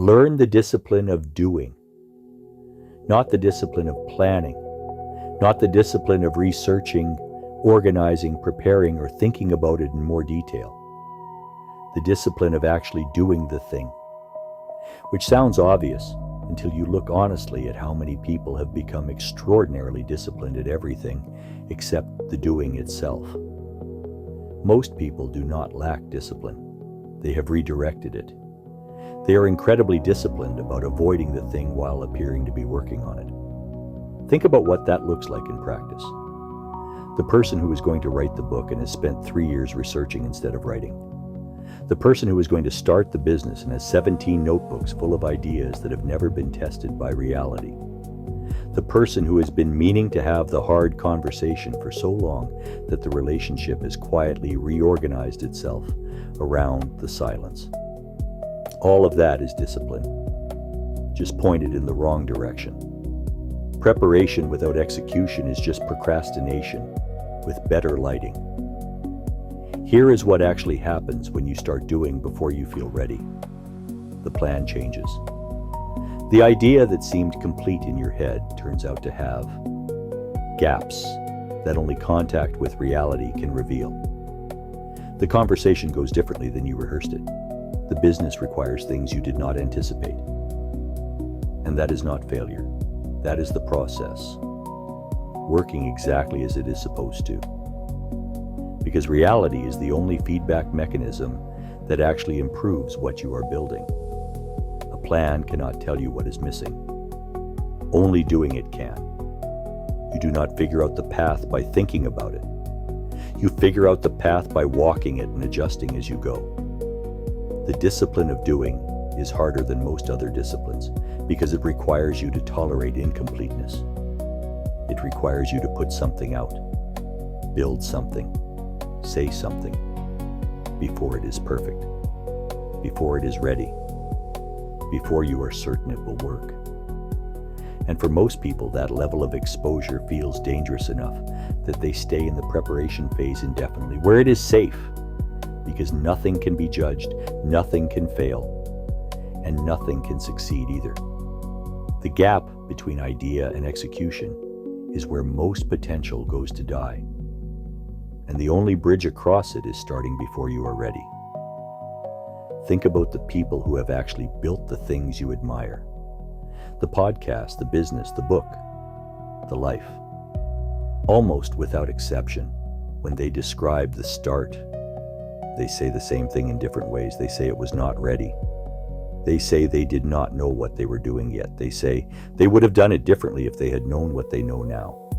Learn the discipline of doing, not the discipline of planning, not the discipline of researching, organizing, preparing, or thinking about it in more detail. The discipline of actually doing the thing, which sounds obvious until you look honestly at how many people have become extraordinarily disciplined at everything except the doing itself. Most people do not lack discipline. They have redirected it. They are incredibly disciplined about avoiding the thing while appearing to be working on it. Think about what that looks like in practice. The person who is going to write the book and has spent 3 years researching instead of writing. The person who is going to start the business and has 17 notebooks full of ideas that have never been tested by reality. The person who has been meaning to have the hard conversation for so long that the relationship has quietly reorganized itself around the silence. All of that is discipline, just pointed in the wrong direction. Preparation without execution is just procrastination with better lighting. Here is what actually happens when you start doing before you feel ready. The plan changes. The idea that seemed complete in your head turns out to have gaps that only contact with reality can reveal. The conversation goes differently than you rehearsed it. The business requires things you did not anticipate. And that is not failure. That is the process, working exactly as it is supposed to. Because reality is the only feedback mechanism that actually improves what you are building. A plan cannot tell you what is missing. Only doing it can. You do not figure out the path by thinking about it. You figure out the path by walking it and adjusting as you go. The discipline of doing is harder than most other disciplines because it requires you to tolerate incompleteness. It requires you to put something out, build something, say something, before it is perfect, before it is ready, before you are certain it will work. And for most people, that level of exposure feels dangerous enough that they stay in the preparation phase indefinitely, where it is safe, because nothing can be judged, nothing can fail, and nothing can succeed either. The gap between idea and execution is where most potential goes to die. And the only bridge across it is starting before you are ready. Think about the people who have actually built the things you admire. The podcast, the business, the book, the life. Almost without exception, when they describe the start, they say the same thing in different ways. They say it was not ready. They say they did not know what they were doing yet. They say they would have done it differently if they had known what they know now.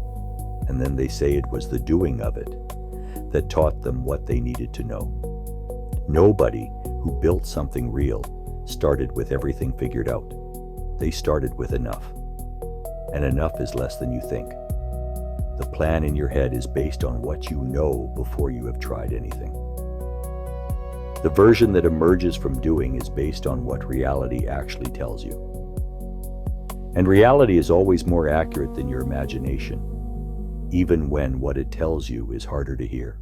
And then they say it was the doing of it that taught them what they needed to know. Nobody who built something real started with everything figured out. They started with enough. And enough is less than you think. The plan in your head is based on what you know before you have tried anything. The version that emerges from doing is based on what reality actually tells you. And reality is always more accurate than your imagination, even when what it tells you is harder to hear.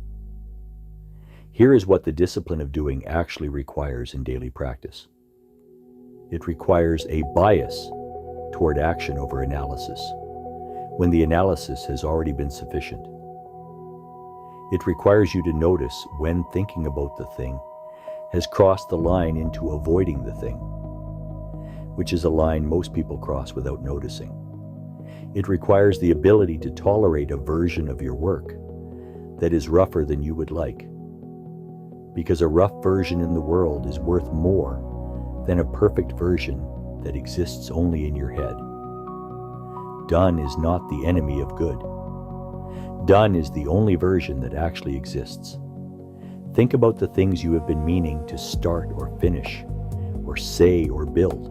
Here is what the discipline of doing actually requires in daily practice. It requires a bias toward action over analysis, when the analysis has already been sufficient. It requires you to notice when thinking about the thing has crossed the line into avoiding the thing, which is a line most people cross without noticing. It requires the ability to tolerate a version of your work that is rougher than you would like, because a rough version in the world is worth more than a perfect version that exists only in your head. Done is not the enemy of good. Done is the only version that actually exists. Think about the things you have been meaning to start or finish, or say or build.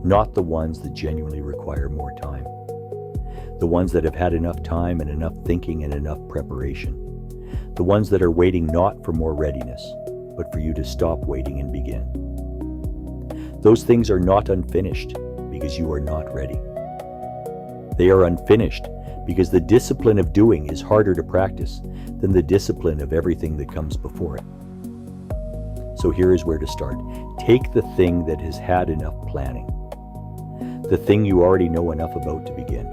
Not the ones that genuinely require more time. The ones that have had enough time and enough thinking and enough preparation. The ones that are waiting not for more readiness, but for you to stop waiting and begin. Those things are not unfinished because you are not ready. They are unfinished because the discipline of doing is harder to practice than the discipline of everything that comes before it. So here is where to start. Take the thing that has had enough planning, the thing you already know enough about to begin.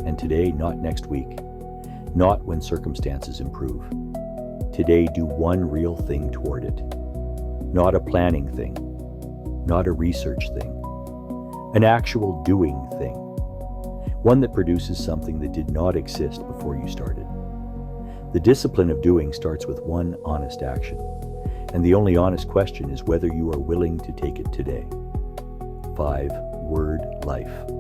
And today, not next week, not when circumstances improve. Today, do one real thing toward it. Not a planning thing, not a research thing, an actual doing thing. One that produces something that did not exist before you started. The discipline of doing starts with one honest action, and the only honest question is whether you are willing to take it today. 5 Word Life.